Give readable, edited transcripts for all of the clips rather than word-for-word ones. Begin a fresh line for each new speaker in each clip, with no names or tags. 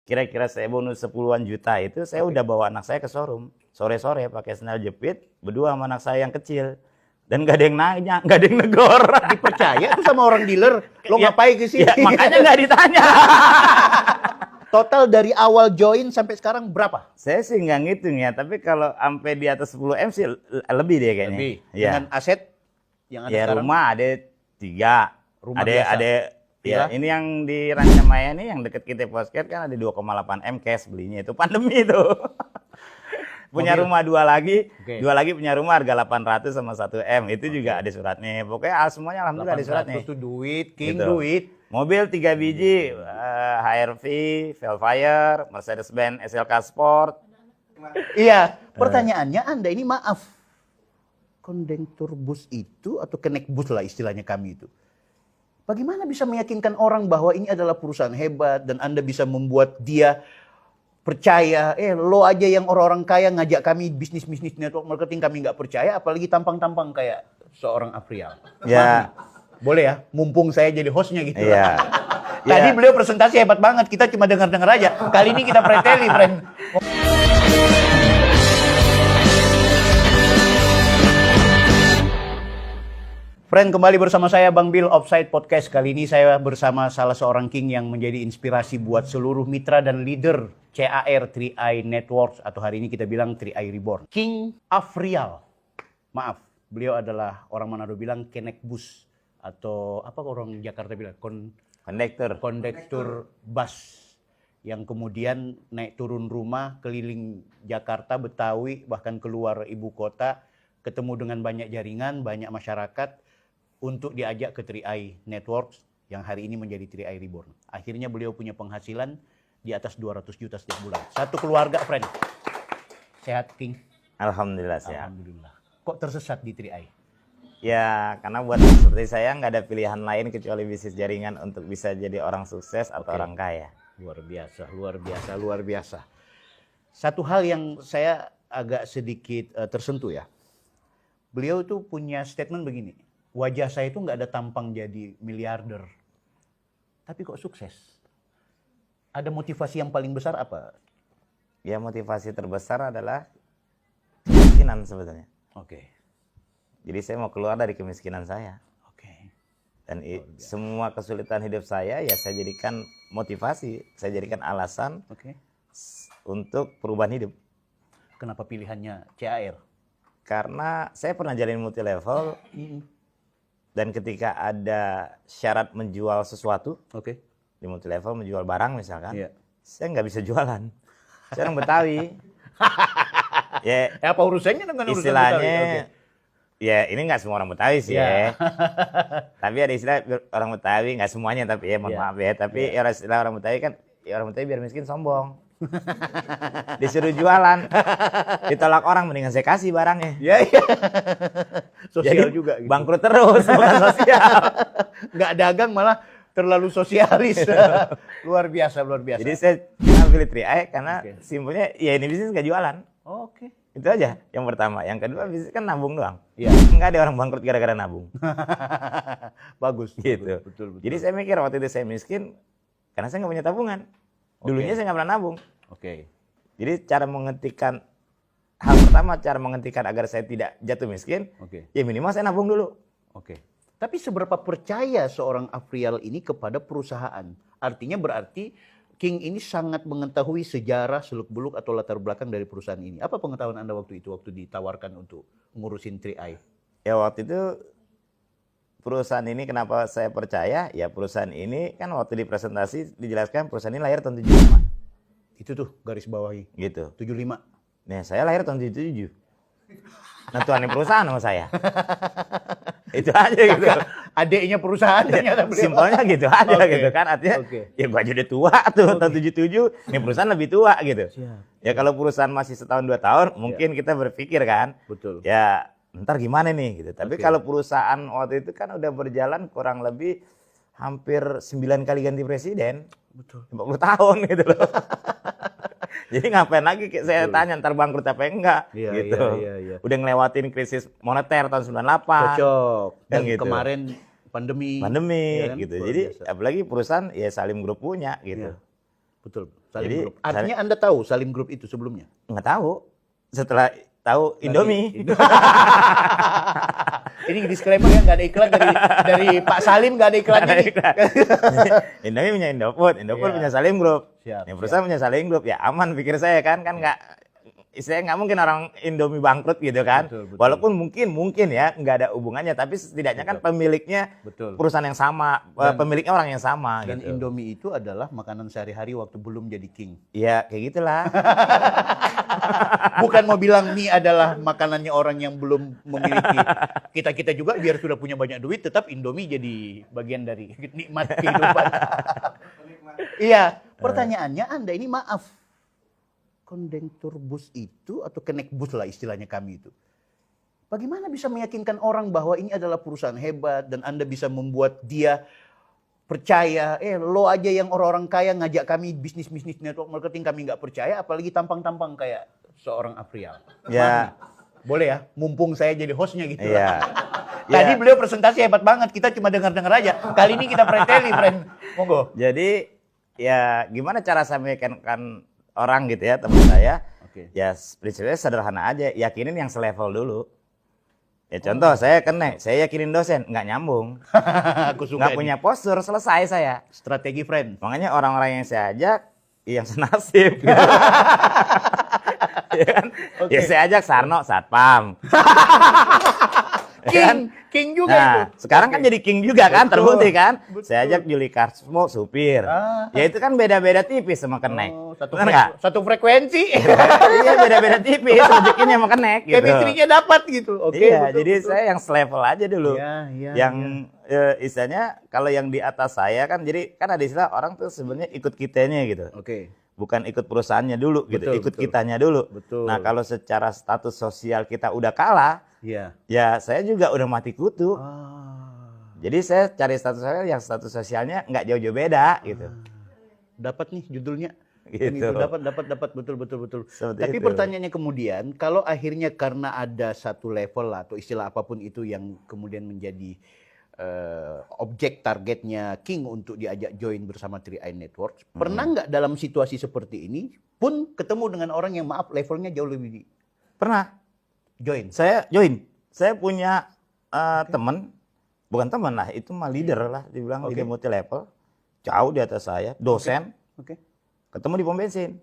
kira-kira saya bonus 10-an juta itu saya udah bawa anak saya ke showroom. Sore-sore pakai sandal jepit, berdua sama anak saya yang kecil. Dan gak ada yang nanya, gak ada yang negor.
Dipercaya tuh sama orang dealer, lo
Ya,
ngapain ke sini?
ya, makanya gak ditanya.
Total dari awal join sampai sekarang berapa?
Saya sih nggak ngitung ya, tapi kalau sampai di atas 10 M sih lebih dia kayaknya.
Lebih.
Ya.
Dengan aset yang ada
Ya
sekarang?
rumah ada 3.
Rumah biasa?
Ada ya
Villa?
ini yang di Rancamaya nih yang deket kita Posket kan ada 2,8 M cash belinya itu pandemi itu. Punya
Mobil?
rumah 2 lagi,
Oke.
2 lagi punya rumah harga 800 sama 1 M itu juga ada suratnya. Pokoknya semuanya alhamdulillah ada suratnya.
800 tuh duit, king
Gitu.
duit.
Mobil 3 biji, HRV, Velfire, Mercedes-Benz SLK Sport.
Iya, pertanyaannya Anda ini maaf. Kondektur bus itu atau kenek bus lah istilahnya kami itu. Bagaimana bisa meyakinkan orang bahwa ini adalah perusahaan hebat dan Anda bisa membuat dia percaya, lo aja yang orang-orang kaya ngajak kami bisnis-bisnis network marketing kami nggak percaya, apalagi tampang-tampang kayak seorang Afrial.
Ya.
Boleh ya, mumpung saya jadi hostnya gitu.
Iya.
Tadi
Ya.
beliau presentasi hebat banget, kita cuma dengar-dengar aja. Kali ini kita preteli, friend. Friend, kembali bersama saya Bang Bill Offside Podcast. Kali ini saya bersama salah seorang king yang menjadi inspirasi buat seluruh mitra dan leader CAR 3i Networks atau hari ini kita bilang 3i Reborn. King Afrial. Maaf, beliau adalah orang Manado bilang kenek bus atau apa orang Jakarta bilang kondektur bus yang kemudian naik turun rumah keliling Jakarta, Betawi bahkan keluar ibu kota, ketemu dengan banyak jaringan, banyak masyarakat untuk diajak ke 3i Networks yang hari ini menjadi 3i Reborn. Akhirnya beliau punya penghasilan di atas 200 juta setiap bulan. Satu keluarga, friend. Sehat, King?
Alhamdulillah sehat.
Alhamdulillah. Kok tersesat di 3i?
Ya, karena buat seperti saya nggak ada pilihan lain kecuali bisnis jaringan untuk bisa jadi orang sukses atau
Oke.
orang kaya.
Luar biasa, luar biasa, luar biasa. Satu hal yang saya agak sedikit tersentuh ya. Beliau tuh punya statement begini. Wajah saya itu nggak ada tampang jadi miliarder. Tapi kok sukses? Ada motivasi yang paling besar apa?
Ya, motivasi terbesar adalah kemiskinan sebetulnya.
Oke,
Jadi saya mau keluar dari kemiskinan saya.
oke.
Dan semua kesulitan hidup saya ya saya jadikan motivasi, saya jadikan alasan
Oke.
untuk perubahan hidup.
Kenapa pilihannya CAR?
Karena saya pernah jalin multi level dan ketika ada syarat menjual sesuatu
Oke.
di multi level, menjual barang misalkan,
Iya.
saya nggak bisa jualan. Saya orang Betawi. Ya
Apa urusannya dengan urusan
istilahnya,
Betawi? Oke.
ya ini nggak semua orang Betawi sih
Iya.
ya. Tapi ada istilah orang Betawi, nggak semuanya tapi ya mohon
Iya.
maaf ya. Tapi ya, istilah orang Betawi kan, ya orang Betawi biar miskin sombong. Disuruh jualan, ditolak orang mendingan saya kasih barangnya.
Ya, iya. Sosial
Jadi
juga gitu.
bangkrut terus, bukan sosial.
Nggak dagang malah terlalu sosialis. Luar biasa, luar biasa.
Jadi saya pilih 3i karena
Oke.
simpelnya ya ini bisnis nggak jualan.
Oke.
Itu aja yang pertama. Yang kedua bisnis kan nabung doang.
Iya.
Nggak ada orang bangkrut gara-gara nabung.
Bagus.
Gitu.
Betul.
Jadi saya mikir waktu itu saya miskin karena saya nggak punya tabungan. Dulunya saya nggak pernah nabung.
Oke.
Jadi cara menghentikan hal pertama, cara menghentikan agar saya tidak jatuh miskin,
Oke.
ya minimal saya nabung dulu.
Oke. Tapi seberapa percaya seorang Afrial ini kepada perusahaan? Artinya berarti King ini sangat mengetahui sejarah, seluk-beluk atau latar belakang dari perusahaan ini. Apa pengetahuan Anda waktu itu, waktu ditawarkan untuk ngurusin 3i?
Ya waktu itu perusahaan ini kenapa saya percaya? Ya perusahaan ini kan waktu dipresentasi dijelaskan perusahaan ini lahir tahun 75.
Itu tuh garis bawahi.
Gitu.
75.
Nah saya lahir tahun 77. Nah tuanin perusahaan sama saya. Itu aja gitu.
Adiknya perusahaan ternyata beliau.
Simpelnya gitu aja
Oke.
gitu kan. Artinya
Oke.
ya gua aja udah tua tuh tahun 77. Ini perusahaan lebih tua gitu.
Siap.
Ya kalau perusahaan masih setahun 2 tahun mungkin kita berpikir kan.
Betul.
Ya ntar gimana nih gitu. Tapi
Oke.
kalau perusahaan waktu itu kan udah berjalan kurang lebih hampir 9 kali ganti presiden.
Betul.
50 tahun gitu loh. Jadi ngapain lagi saya tanya ntar bangkrut apa enggak
Iya,
gitu.
iya.
Udah ngelewatin krisis moneter tahun 98.
Cocok. Dan
Kan gitu.
kemarin pandemi.
Pandemi
Iya kan?
gitu.
Luar
Jadi
biasa.
apalagi perusahaan ya Salim Group punya gitu.
Iya. Betul. Salim
Jadi,
Group. Artinya Anda tahu Salim Group itu sebelumnya?
nggak tahu. Setelah tahu Indomie.
Ini disclaimer ya, nggak ada iklan dari Pak Salim, nggak ada iklannya nih.
Indomie punya Indofood, Indofood
Iya.
punya Salim Group.
Siap,
Yang perusahaan punya Salim Group, ya aman pikir saya kan nggak, istilahnya nggak mungkin orang Indomie bangkrut gitu kan.
Betul, betul.
Walaupun mungkin ya nggak ada hubungannya, tapi setidaknya kan pemiliknya
Betul.
perusahaan yang sama, pemiliknya orang yang sama
Dan
gitu.
Indomie itu adalah makanan sehari-hari waktu belum jadi king.
Ya kayak gitulah.
Bukan mau bilang mie adalah makanannya orang yang belum memiliki. Kita juga biar sudah punya banyak duit, tetap Indomie jadi bagian dari nikmat kehidupan. Iya, pertanyaannya Anda ini maaf. Kondektur bus itu atau kenek bus lah istilahnya kami itu. Bagaimana bisa meyakinkan orang bahwa ini adalah perusahaan hebat dan Anda bisa membuat dia percaya, lo aja yang orang-orang kaya ngajak kami bisnis network marketing kami nggak percaya, apalagi tampang-tampang kayak seorang Afrial.
Ya.
Boleh ya, mumpung saya jadi hostnya gitu.
Iya.
Tadi
Ya.
beliau presentasi hebat banget, kita cuma dengar-dengar aja. Kali ini kita preteli, friend. Monggo.
Jadi ya gimana cara saya meyakinkan orang gitu ya, teman saya.
Oke.
Ya prinsipnya sederhana aja, yakinin yang selevel dulu. Ya contoh saya kenek, saya yakinin dosen, nggak nyambung.
Aku suka
Nggak
nih.
punya postur, selesai saya.
Strategi, friend.
Makanya orang-orang yang saya ajak, yang senasib. Ya kan?
Oke.
Ya saya ajak Sarno, Satpam. Ya kan?
King juga
Nah,
itu.
sekarang kan jadi king juga kan,
Betul,
terbukti kan.
betul.
Saya ajak Juli Karsmo, supir.
Ah.
Ya itu kan beda-beda tipis sama kenek.
Oh,
Benar nggak?
satu frekuensi.
Iya beda-beda tipis, rezekinya sama kenek gitu.
Chemistry-nya dapat gitu. Oke.
Iya,
betul,
jadi
betul.
saya yang selevel aja dulu.
Iya, iya,
yang istilahnya kalau yang di atas saya kan, jadi kan ada istilah orang tuh sebenarnya ikut kitanya gitu.
Oke.
Bukan ikut perusahaannya dulu gitu,
Betul,
ikut
betul.
kitanya dulu.
Betul.
Nah, kalau secara status sosial kita udah kalah,
Iya.
ya saya juga udah mati kutu.
Ah.
Jadi saya cari status sosial yang status sosialnya nggak jauh-jauh beda gitu.
Dapat nih judulnya.
Gitu.
Itu dapat betul.
Seperti
Tapi
itu.
pertanyaannya kemudian, kalau akhirnya karena ada satu level lah, atau istilah apapun itu yang kemudian menjadi objek targetnya King untuk diajak join bersama 3i Networks, pernah nggak dalam situasi seperti ini pun ketemu dengan orang yang maaf levelnya jauh lebih
Pernah
join?
saya join. Saya punya teman, bukan teman lah, itu mah leader lah, dibilang
Oke.
leader multi level, jauh di atas saya, dosen.
Oke.
Ketemu di pom bensin.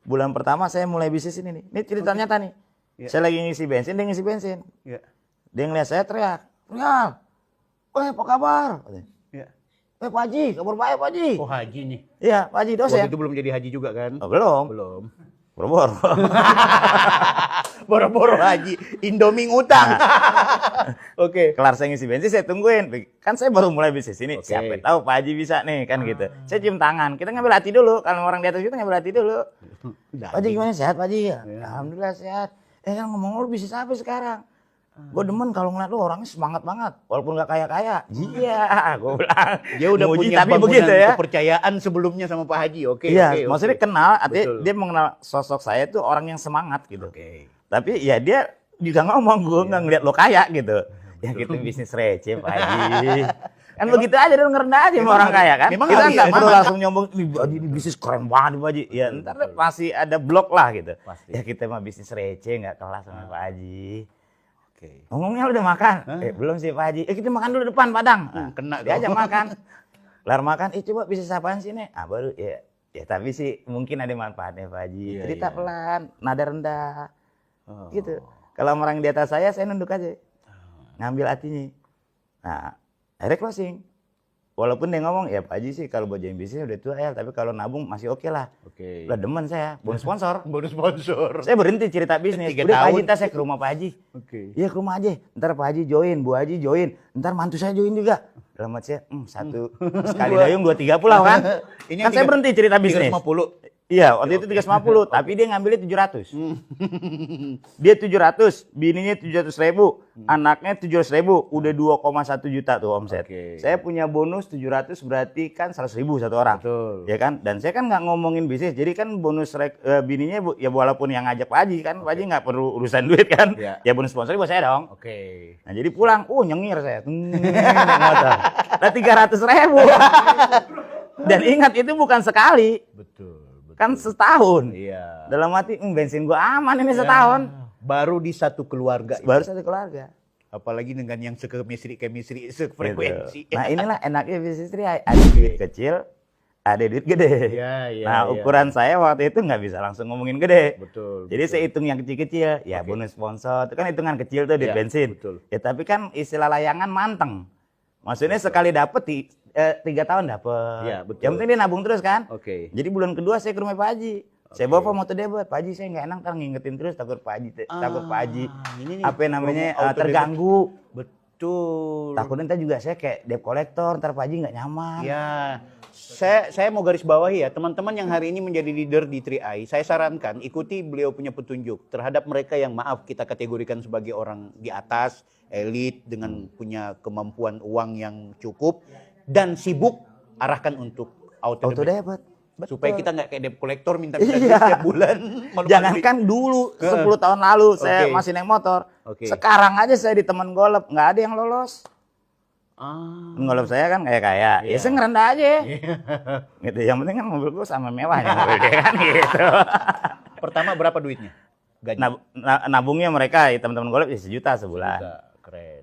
Bulan pertama saya mulai bisnis ini nih. Ini cerita nyata nih.
Iya.
Saya lagi ngisi bensin, dia ngisi bensin.
Ya.
Dia ngeliat saya teriak, "Real, apa kabar?"
Ya.
Pak Haji, kabar baik Pak Haji.
Oh, haji nih.
Iya, Pak Haji dosen.
Waktu itu belum jadi haji juga kan?
Oh, belum.
Belum.
Boro-boro.
Boro-boro haji, Indomie ngutang. Oke.
Kelar saya ngisi bensin, saya tungguin. Kan saya baru mulai bisnis ini.
Oke.
Siapa tahu Pak Haji bisa nih, kan gitu. Saya cium tangan. Kita ngambil hati dulu. Kalau orang di atas kita ngambil hati dulu. Pak Haji gimana, sehat Pak Haji? Alhamdulillah sehat. Kan ngomong lu bisnis apa sekarang? Gue demen kalau ngeliat lu orangnya semangat banget. Walaupun gak kaya-kaya. Iya, gue bilang.
Dia udah
Muji,
punya
tapi
bangunan
begitu ya.
kepercayaan sebelumnya sama Pak Haji. Oke.
Iya,
oke,
maksudnya
oke.
kenal, artinya
Betul.
dia mengenal sosok saya tuh orang yang semangat gitu.
Oke.
Tapi ya dia juga ngomong, gue nggak ngeliat lo kaya gitu. Ya kita bisnis receh Pak Haji. Kan begitu aja dong, ngerendah aja sama orang kaya kan.
memang
Kita
harus
nggak
ya,
perlu
memang.
langsung nyombong, ini bisnis keren banget Pak Haji. Ya ntar deh pasti ada blok lah gitu.
Pasti.
Ya kita mah bisnis receh, nggak kelas sama Pak Haji.
Oke.
Ngomongnya lu udah makan? Belum sih Pak Haji. Kita makan dulu depan Padang. Nah,
kena
dia
dong.
aja makan. Kelar makan, coba bisnis apaan sih nih? Baru ya tapi sih mungkin ada manfaatnya Pak Haji.
Iya,
Cerita
iya.
pelan, nada rendah.
Oh.
Gitu. Kalau orang di atas saya nunduk aja. Ngambil hatinya. Nah, akhirnya closing. Walaupun dia ngomong, ya Pak Haji sih kalau buat join bisnis udah tua ya, tapi kalau nabung masih oke lah.
Oke.
Udah demen saya, bonus sponsor.
Bonus sponsor.
Saya berhenti cerita bisnis.
3
Udah Pak
tahun.
Haji, ntar saya ke rumah Pak Haji.
Oke.
Iya ke rumah aja, ntar Pak Haji join, Bu Haji join, ntar mantu saya join juga. Dalam hati saya, satu sekali dayung 2-3 pulau kan.
Ini
Kan
yang
saya berhenti cerita bisnis.
350.
Iya, waktu itu 350, tapi dia ngambilnya 700. Dia 700, bininya 700.000, anaknya 700.000, udah 2,1 juta tuh omset.
Oke.
Saya punya bonus 700 berarti kan 100.000 satu orang.
Betul.
Ya kan? Dan saya kan nggak ngomongin bisnis, jadi kan bonus bininya ya walaupun yang ngajak Pak Haji kan, Pak Haji nggak perlu urusan duit kan.
Iya.
Ya bonus sponsornya buat saya dong.
Oke.
Nah jadi pulang, nyengir saya. Naik motor. Lah 300.000. Dan ingat itu bukan sekali.
Betul.
Kan setahun.
Iya.
Dalam hati, bensin gua aman ini setahun.
Baru di satu keluarga.
Baru satu keluarga.
Apalagi dengan yang sekemistri, sefrekuensi.
Nah inilah enaknya bisnis istri. Ada duit kecil, ada duit gede.
Iya.
Nah ukuran saya waktu itu nggak bisa langsung ngomongin gede.
Betul.
Jadi saya hitung yang kecil-kecil. Ya bonus sponsor, itu kan hitungan kecil tuh duit
Ya,
bensin.
betul.
Ya tapi kan istilah layangan manteng. Maksudnya sekali dapet 3 tahun dapet.
Iya, betul.
Yang penting dia nabung terus kan.
Oke.
Jadi bulan kedua saya ke rumah Pak Haji. Saya bawa Pak motor debat. Pak Haji saya nggak enak ntar ngingetin terus takut Pak Haji
ini nih,
apa namanya
promo auto
terganggu.
Betul.
Takutnya ntar juga saya kayak debt collector, ntar Pak Haji nggak nyaman.
Ya, saya mau garis bawahi ya, teman-teman yang hari ini menjadi leader di 3i, saya sarankan ikuti beliau punya petunjuk terhadap mereka yang maaf kita kategorikan sebagai orang di atas, elit dengan punya kemampuan uang yang cukup dan sibuk, arahkan untuk auto
Auto
debit.
debat.
Supaya kita nggak kayak debt collector minta
Iya.
setiap bulan.
Jangankan dulu 10 tahun lalu saya
Oke.
masih naik motor.
Oke.
Sekarang aja saya di teman golep nggak ada yang lolos. Golep saya kan kayak ya saya ngerendah aja. Gitu. Yang penting kan mobil gua sama mewahnya mobil dia kan gitu.
Pertama berapa duitnya? Gaji?
Nabungnya mereka ya, teman-teman golep ya 1 juta sebulan.
Keren.